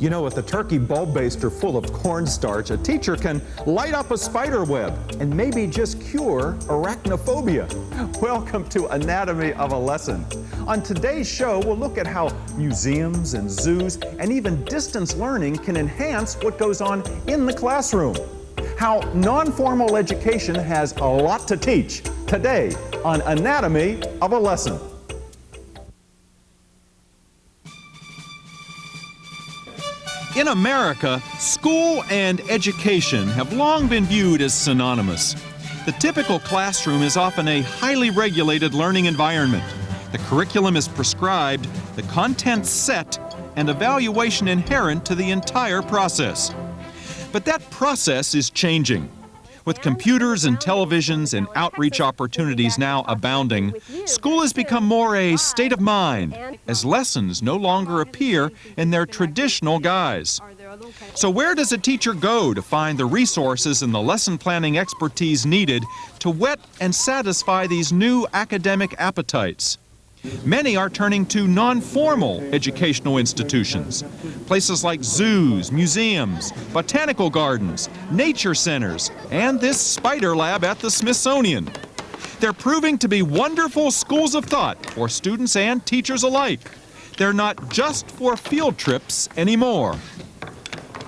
You know, with a turkey bulb baster full of cornstarch, a teacher can light up a spider web and maybe just cure arachnophobia. Welcome to Anatomy of a Lesson. On today's show, we'll look at how museums and zoos and even distance learning can enhance what goes on in the classroom. How non-formal education has a lot to teach today on Anatomy of a Lesson. In America, school and education have long been viewed as synonymous. The typical classroom is often a highly regulated learning environment. The curriculum is prescribed, the content set, and evaluation inherent to the entire process. But that process is changing. With computers and televisions and outreach opportunities now abounding, school has become more a state of mind, as lessons no longer appear in their traditional guise. So where does a teacher go to find the resources and the lesson planning expertise needed to whet and satisfy these new academic appetites? Many are turning to non-formal educational institutions, places like zoos, museums, botanical gardens, nature centers, and this spider lab at the Smithsonian. They're proving to be wonderful schools of thought for students and teachers alike. They're not just for field trips anymore.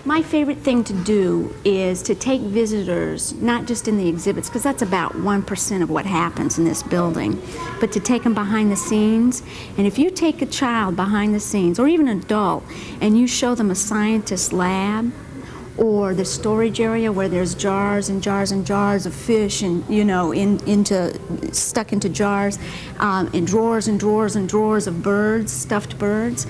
My favorite thing to do is to take visitors, not just in the exhibits, because that's about 1% of what happens in this building, but to take them behind the scenes. And if you take a child behind the scenes, or even an adult, and you show them a scientist's lab, or the storage area where there's jars and jars and jars of fish and, you know, stuck into jars, and drawers and drawers and drawers of birds, stuffed birds,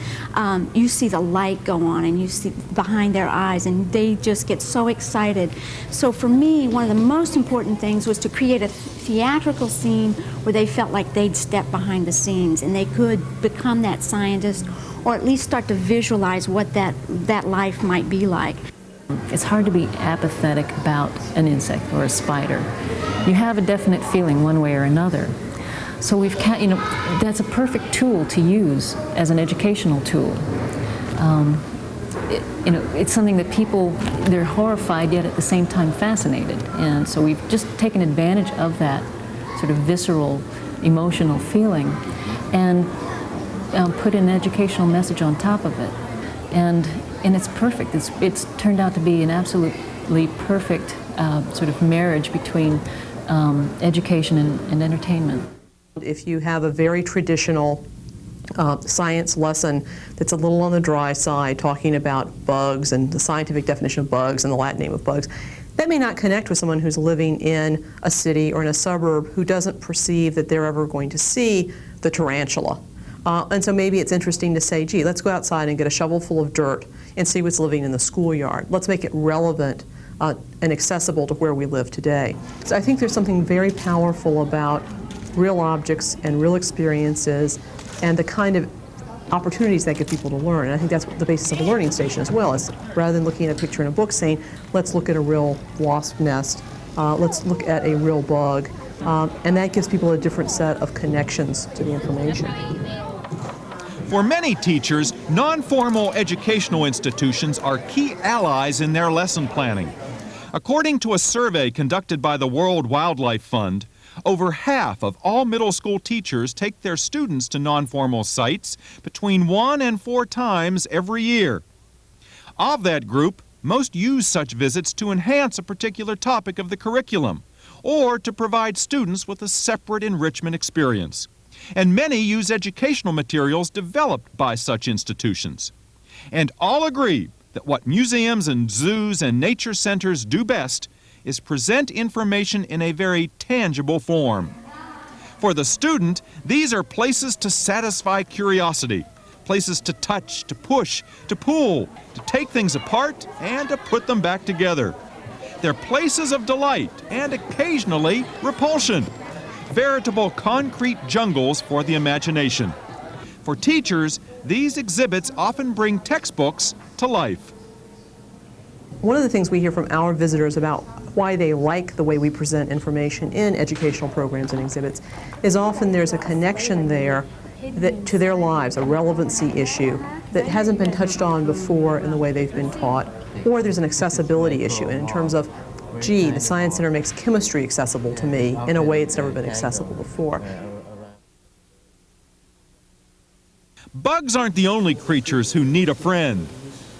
you see the light go on and you see behind their eyes and they just get so excited. So for me, one of the most important things was to create a theatrical scene where they felt like they'd step behind the scenes and they could become that scientist or at least start to visualize what that life might be like. It's hard to be apathetic about an insect or a spider. You have a definite feeling one way or another. So that's a perfect tool to use as an educational tool. It's something that people, they're horrified yet at the same time fascinated. And so we've just taken advantage of that sort of visceral, emotional feeling and put an educational message on top of it. And it's perfect. It's turned out to be an absolutely perfect sort of marriage between education and entertainment. If you have a very traditional science lesson that's a little on the dry side, talking about bugs and the scientific definition of bugs and the Latin name of bugs, that may not connect with someone who's living in a city or in a suburb who doesn't perceive that they're ever going to see the tarantula. And so maybe it's interesting to say, gee, let's go outside and get a shovel full of dirt and see what's living in the schoolyard. Let's make it relevant and accessible to where we live today. So I think there's something very powerful about real objects and real experiences and the kind of opportunities that give people to learn. And I think that's the basis of a learning station as well, is rather than looking at a picture in a book saying, let's look at a real wasp nest, let's look at a real bug, and that gives people a different set of connections to the information. For many teachers, non-formal educational institutions are key allies in their lesson planning. According to a survey conducted by the World Wildlife Fund, over half of all middle school teachers take their students to non-formal sites between 1 and 4 times every year. Of that group, most use such visits to enhance a particular topic of the curriculum or to provide students with a separate enrichment experience. And many use educational materials developed by such institutions. And all agree that what museums and zoos and nature centers do best is present information in a very tangible form. For the student, these are places to satisfy curiosity, places to touch, to push, to pull, to take things apart, and to put them back together. They're places of delight and occasionally repulsion. Veritable concrete jungles for the imagination. For teachers, these exhibits often bring textbooks to life. One of the things we hear from our visitors about why they like the way we present information in educational programs and exhibits is often there's a connection there to their lives, a relevancy issue that hasn't been touched on before in the way they've been taught, or there's an accessibility issue in terms of, gee, the Science Center makes chemistry accessible to me in a way it's never been accessible before. Bugs aren't the only creatures who need a friend.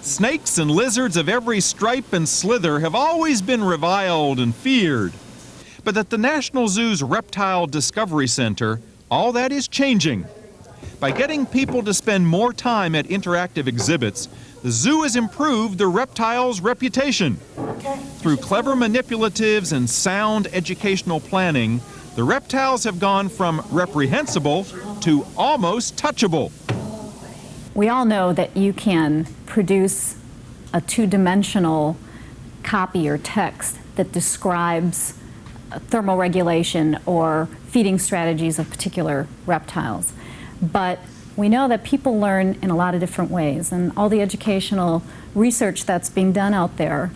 Snakes and lizards of every stripe and slither have always been reviled and feared. But at the National Zoo's Reptile Discovery Center, all that is changing. By getting people to spend more time at interactive exhibits, the zoo has improved the reptiles' reputation. Through clever manipulatives and sound educational planning, the reptiles have gone from reprehensible to almost touchable. We all know that you can produce a two-dimensional copy or text that describes thermal regulation or feeding strategies of particular reptiles. But we know that people learn in a lot of different ways, and all the educational research that's being done out there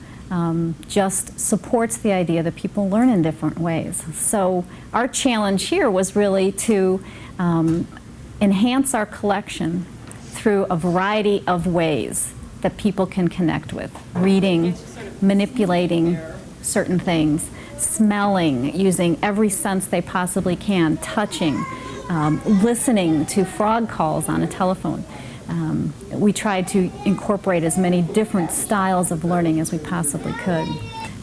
just supports the idea that people learn in different ways. So our challenge here was really to enhance our collection through a variety of ways that people can connect with. Reading, manipulating certain things, smelling, using every sense they possibly can, touching, listening to frog calls on a telephone. We tried to incorporate as many different styles of learning as we possibly could.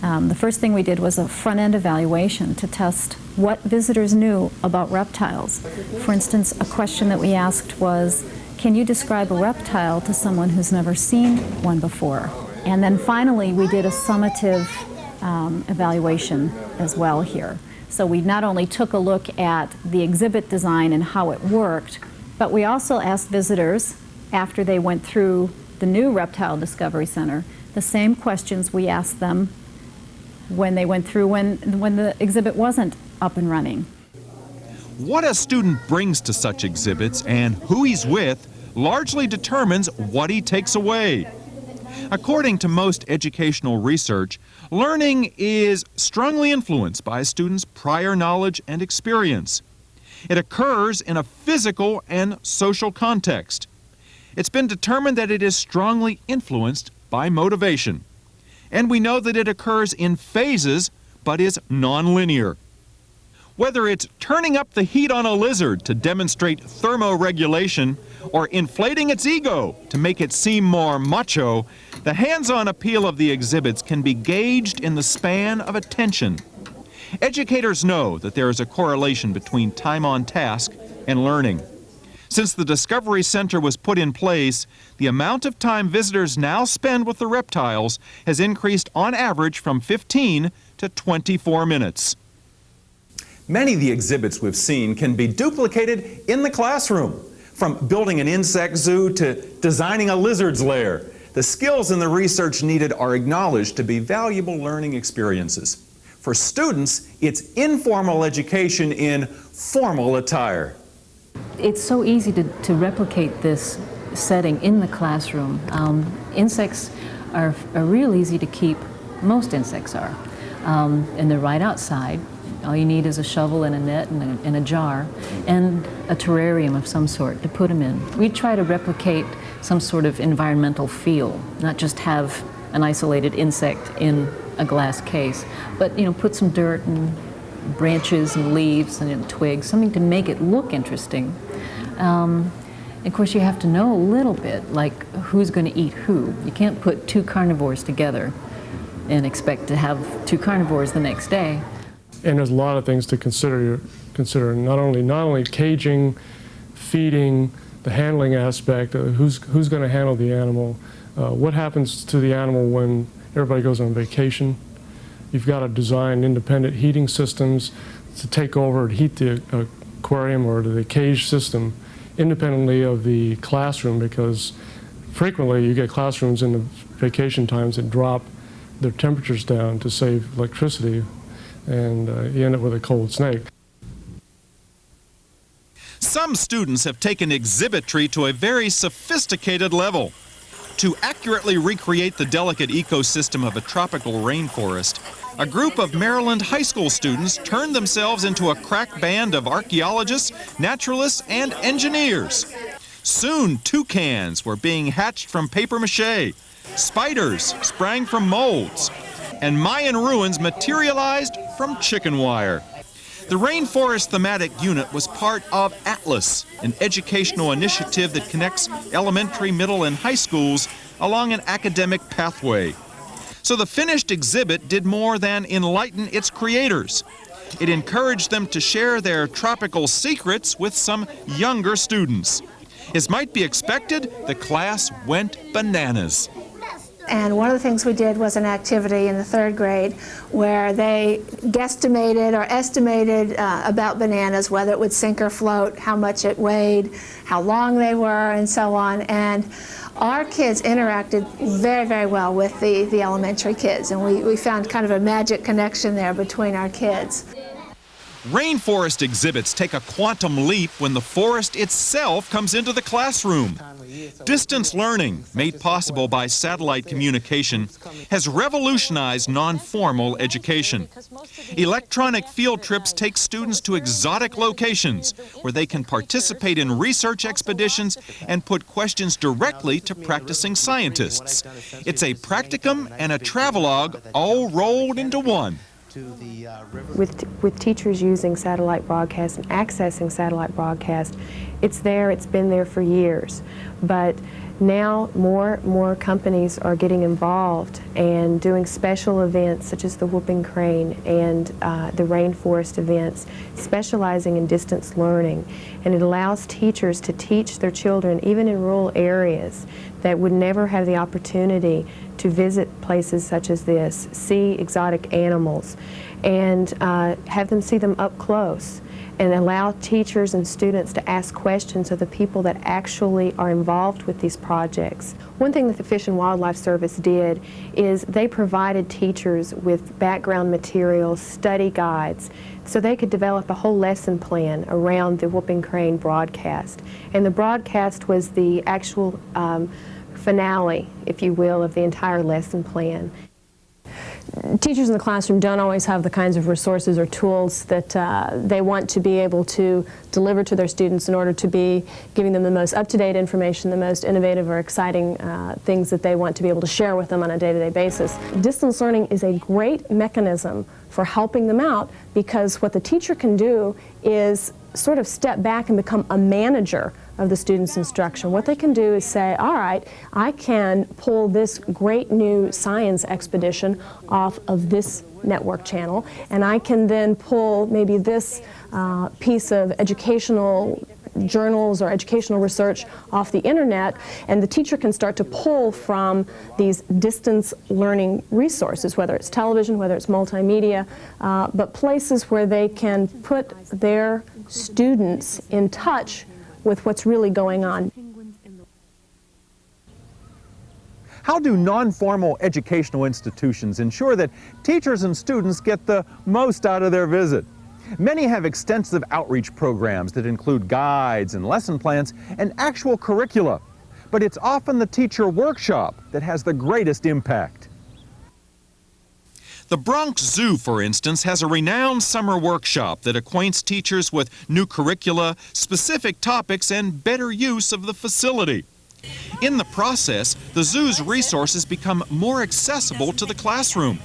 The first thing we did was a front-end evaluation to test what visitors knew about reptiles. For instance, a question that we asked was, can you describe a reptile to someone who's never seen one before? And then finally, we did a summative evaluation as well here. So we not only took a look at the exhibit design and how it worked, but we also asked visitors, after they went through the new Reptile Discovery Center, the same questions we asked them when they went through when the exhibit wasn't up and running. What a student brings to such exhibits and who he's with largely determines what he takes away. According to most educational research, learning is strongly influenced by a student's prior knowledge and experience. It occurs in a physical and social context. It's been determined that it is strongly influenced by motivation. And we know that it occurs in phases, but is nonlinear. Whether it's turning up the heat on a lizard to demonstrate thermoregulation or inflating its ego to make it seem more macho, the hands-on appeal of the exhibits can be gauged in the span of attention. Educators know that there is a correlation between time on task and learning. Since the Discovery Center was put in place, the amount of time visitors now spend with the reptiles has increased on average from 15 to 24 minutes. Many of the exhibits we've seen can be duplicated in the classroom, from building an insect zoo to designing a lizard's lair. The skills and the research needed are acknowledged to be valuable learning experiences. For students, it's informal education in formal attire. It's so easy to replicate this setting in the classroom. Insects are real easy to keep. Most insects are. And they're right outside. All you need is a shovel and a net and a jar and a terrarium of some sort to put them in. We try to replicate some sort of environmental feel, not just have an isolated insect in a glass case, but put some dirt and branches and leaves and twigs, something to make it look interesting. Of course, you have to know a little bit, like who's going to eat who. You can't put two carnivores together and expect to have two carnivores the next day. And there's a lot of things to consider not only caging, feeding, the handling aspect, who's going to handle the animal, what happens to the animal when everybody goes on vacation. You've got to design independent heating systems to take over and heat the aquarium or the cage system independently of the classroom, because frequently you get classrooms in the vacation times that drop their temperatures down to save electricity, and you end up with a cold snake. Some students have taken exhibitry to a very sophisticated level. To accurately recreate the delicate ecosystem of a tropical rainforest, a group of Maryland high school students turned themselves into a crack band of archaeologists, naturalists, and engineers. Soon, toucans were being hatched from paper mache, spiders sprang from molds, and Mayan ruins materialized from chicken wire. The Rainforest Thematic Unit was part of Atlas, an educational initiative that connects elementary, middle, and high schools along an academic pathway. So the finished exhibit did more than enlighten its creators. It encouraged them to share their tropical secrets with some younger students. As might be expected, the class went bananas. And one of the things we did was an activity in the 3rd grade where they guesstimated or estimated about bananas, whether it would sink or float, how much it weighed, how long they were, and so on. And our kids interacted very, very well with the elementary kids, and we found kind of a magic connection there between our kids. Rainforest exhibits take a quantum leap when the forest itself comes into the classroom. Distance learning, made possible by satellite communication, has revolutionized non-formal education. Electronic field trips take students to exotic locations where they can participate in research expeditions and put questions directly to practicing scientists. It's a practicum and a travelogue all rolled into one. With teachers using satellite broadcast and accessing satellite broadcast, it's there, it's been there for years. But now more companies are getting involved and doing special events such as the Whooping Crane and the Rainforest events, specializing in distance learning. And it allows teachers to teach their children, even in rural areas, that would never have the opportunity to visit places such as this, see exotic animals, and have them see them up close, and allow teachers and students to ask questions of the people that actually are involved with these projects. One thing that the Fish and Wildlife Service did is they provided teachers with background materials, study guides, so they could develop a whole lesson plan around the Whooping Crane broadcast. And the broadcast was the actual finale, if you will, of the entire lesson plan. Teachers in the classroom don't always have the kinds of resources or tools that they want to be able to deliver to their students in order to be giving them the most up-to-date information, the most innovative or exciting things that they want to be able to share with them on a day-to-day basis. Distance learning is a great mechanism for helping them out, because what the teacher can do is sort of step back and become a manager of the student's instruction. What they can do is say, all right, I can pull this great new science expedition off of this network channel, and I can then pull maybe this piece of educational journals or educational research off the internet, and the teacher can start to pull from these distance learning resources, whether it's television, whether it's multimedia, but places where they can put their students in touch with what's really going on. How do non-formal educational institutions ensure that teachers and students get the most out of their visit? Many have extensive outreach programs that include guides and lesson plans and actual curricula, but it's often the teacher workshop that has the greatest impact. The Bronx Zoo, for instance, has a renowned summer workshop that acquaints teachers with new curricula, specific topics, and better use of the facility. In the process, the zoo's resources become more accessible to the classroom.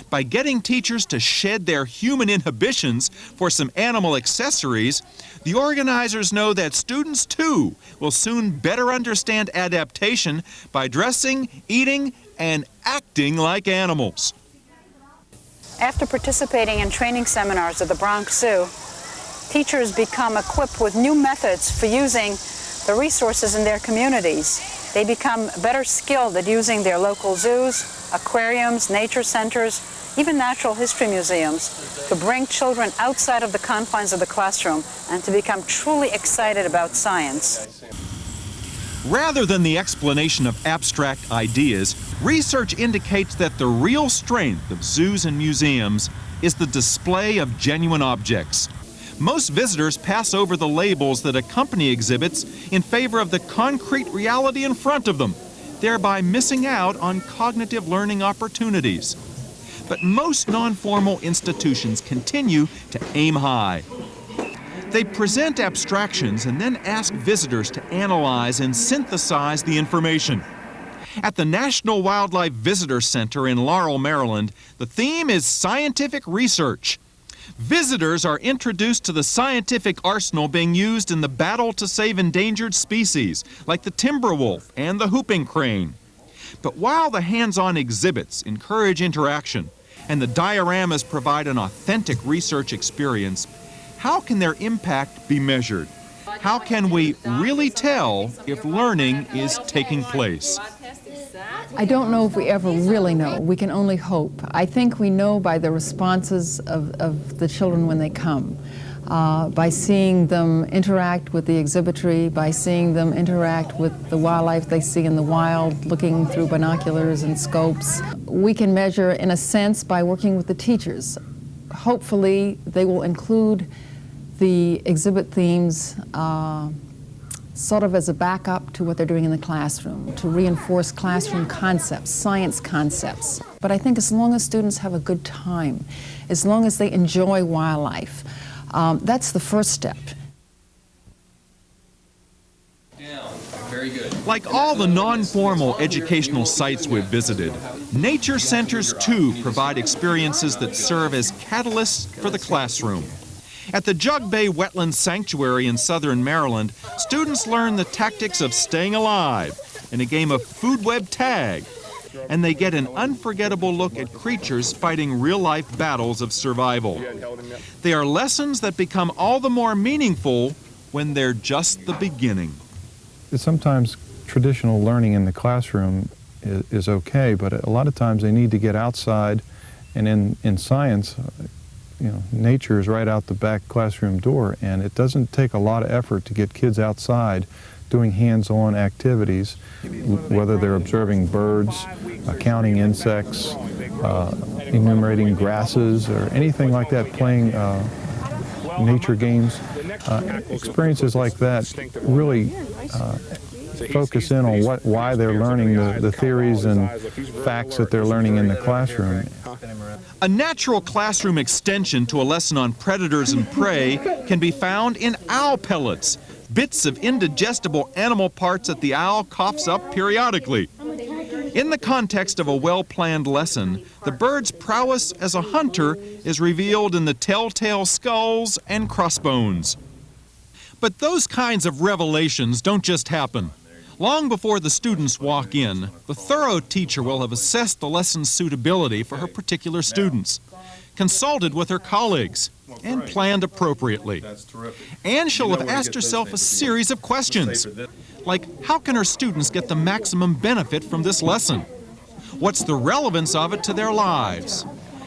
By getting teachers to shed their human inhibitions for some animal accessories, the organizers know that students, too, will soon better understand adaptation by dressing, eating, and acting like animals. After participating in training seminars at the Bronx Zoo, teachers become equipped with new methods for using the resources in their communities. They become better skilled at using their local zoos, aquariums, nature centers, even natural history museums to bring children outside of the confines of the classroom and to become truly excited about science. Rather than the explanation of abstract ideas, research indicates that the real strength of zoos and museums is the display of genuine objects. Most visitors pass over the labels that accompany exhibits in favor of the concrete reality in front of them, thereby missing out on cognitive learning opportunities. But most non-formal institutions continue to aim high. They present abstractions and then ask visitors to analyze and synthesize the information. At the National Wildlife Visitor Center in Laurel, Maryland, the theme is scientific research. Visitors are introduced to the scientific arsenal being used in the battle to save endangered species, like the timber wolf and the whooping crane. But while the hands-on exhibits encourage interaction and the dioramas provide an authentic research experience, how can their impact be measured? How can we really tell if learning is taking place? I don't know if we ever really know. We can only hope. I think we know by the responses of the children when they come, by seeing them interact with the exhibitory, by seeing them interact with the wildlife they see in the wild, looking through binoculars and scopes. We can measure, in a sense, by working with the teachers. Hopefully, they will include the exhibit themes sort of as a backup to what they're doing in the classroom, to reinforce classroom concepts, science concepts. But I think as long as students have a good time, as long as they enjoy wildlife, that's the first step. Very good. Like all the non-formal educational sites we've visited, nature centers too provide experiences that serve as catalysts for the classroom. At the Jug Bay Wetland Sanctuary in southern Maryland, students learn the tactics of staying alive in a game of food web tag, and they get an unforgettable look at creatures fighting real-life battles of survival. They are lessons that become all the more meaningful when they're just the beginning. Sometimes traditional learning in the classroom is okay, but a lot of times they need to get outside, and in science, you know, nature is right out the back classroom door, and it doesn't take a lot of effort to get kids outside doing hands-on activities, whether they're observing birds, counting insects, enumerating grasses, or anything like that, playing nature games. Experiences like that really focus in on why they're learning the theories and facts that they're learning in the classroom. A natural classroom extension to a lesson on predators and prey can be found in owl pellets, bits of indigestible animal parts that the owl coughs up periodically. In the context of a well-planned lesson, the bird's prowess as a hunter is revealed in the telltale skulls and crossbones. But those kinds of revelations don't just happen. Long before the students walk in, the thorough teacher will have assessed the lesson's suitability for her particular students, consulted with her colleagues, and planned appropriately. And she'll have asked herself a series of questions, like how can her students get the maximum benefit from this lesson? What's the relevance of it to their lives?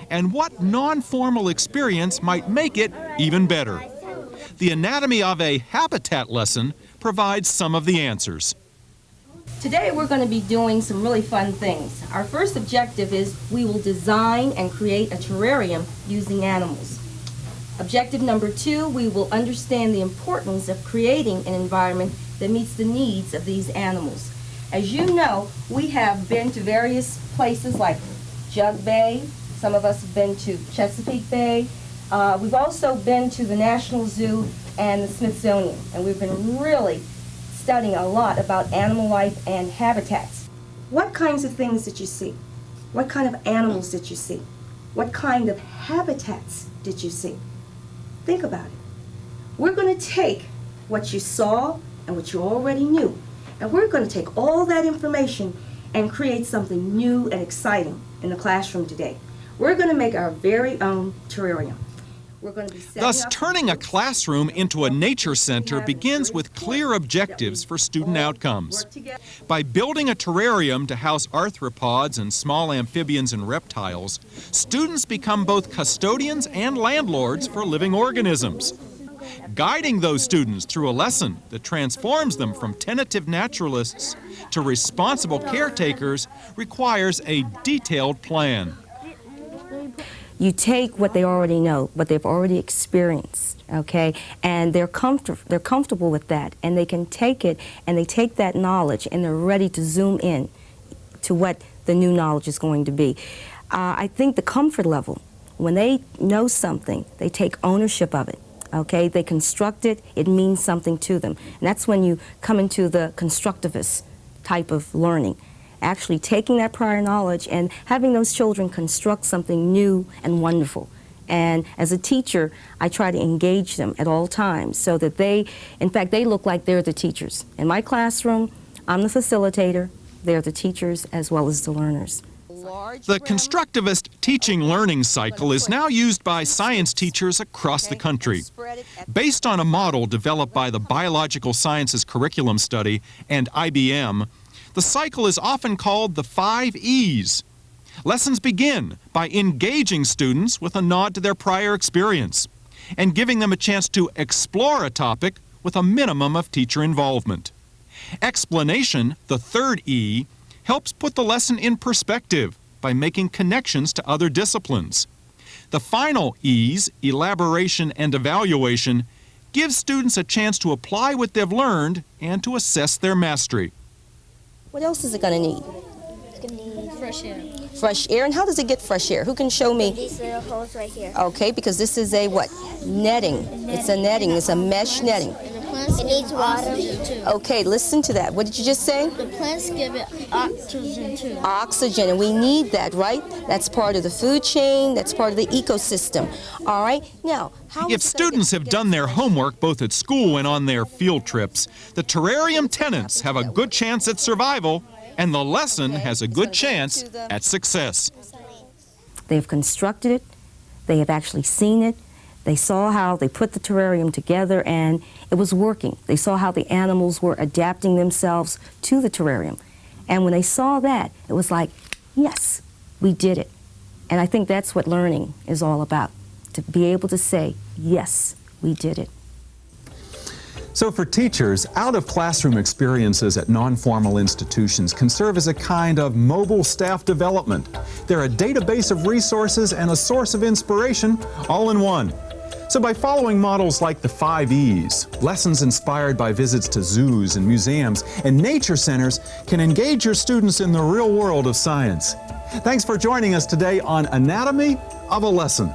And what non-formal experience might make it even better? The anatomy of a habitat lesson provides some of the answers. Today we're going to be doing some really fun things. Our first objective is we will design and create a terrarium using animals. Objective number 2, we will understand the importance of creating an environment that meets the needs of these animals. As you know, we have been to various places like Jug Bay, some of us have been to Chesapeake Bay. We've also been to the National Zoo and the Smithsonian, and we've been really studying a lot about animal life and habitats. What kinds of things did you see? What kind of animals did you see? What kind of habitats did you see? Think about it. We're going to take what you saw and what you already knew, and we're going to take all that information and create something new and exciting in the classroom today. We're going to make our very own terrarium. Thus, turning a classroom into a nature center begins with clear objectives for student outcomes. By building a terrarium to house arthropods and small amphibians and reptiles, students become both custodians and landlords for living organisms. Guiding those students through a lesson that transforms them from tentative naturalists to responsible caretakers requires a detailed plan. You take what they already know, what they've already experienced, okay, and they're comfortable with that, and they can take it, and they take that knowledge, and they're ready to zoom in to what the new knowledge is going to be. I think the comfort level, when they know something, they take ownership of it. Okay, they construct it, it means something to them. And that's when you come into the constructivist type of learning. Actually taking that prior knowledge and having those children construct something new and wonderful. And as a teacher, I try to engage them at all times so that they, in fact, they look like they're the teachers. In my classroom, I'm the facilitator, they're the teachers as well as the learners. The constructivist teaching learning cycle is now used by science teachers across the country. Based on a model developed by the Biological Sciences Curriculum Study and IBM, the cycle is often called the 5 E's. Lessons begin by engaging students with a nod to their prior experience and giving them a chance to explore a topic with a minimum of teacher involvement. Explanation, the 3rd E, helps put the lesson in perspective by making connections to other disciplines. The final E's, elaboration and evaluation, give students a chance to apply what they've learned and to assess their mastery. What else is it going to need? It's going to need fresh air. Fresh air. And how does it get fresh air? Who can show me? These little holes right here. Okay, because this is a what? Netting. It's a netting. It's a mesh netting. It needs water too. Okay, listen to that. What did you just say? The plants give it oxygen too. Oxygen, and we need that, right? That's part of the food chain. That's part of the ecosystem. All right? Now, if students have done their homework both at school and on their field trips, the terrarium tenants have a good chance at survival, and the lesson has a good chance at success. They've constructed it. They have actually seen it. They saw how they put the terrarium together and it was working. They saw how the animals were adapting themselves to the terrarium. And when they saw that, it was like, yes, we did it. And I think that's what learning is all about, to be able to say, yes, we did it. So for teachers, out-of-classroom experiences at non-formal institutions can serve as a kind of mobile staff development. They're a database of resources and a source of inspiration all in one. So by following models like the 5 E's, lessons inspired by visits to zoos and museums and nature centers can engage your students in the real world of science. Thanks for joining us today on Anatomy of a Lesson.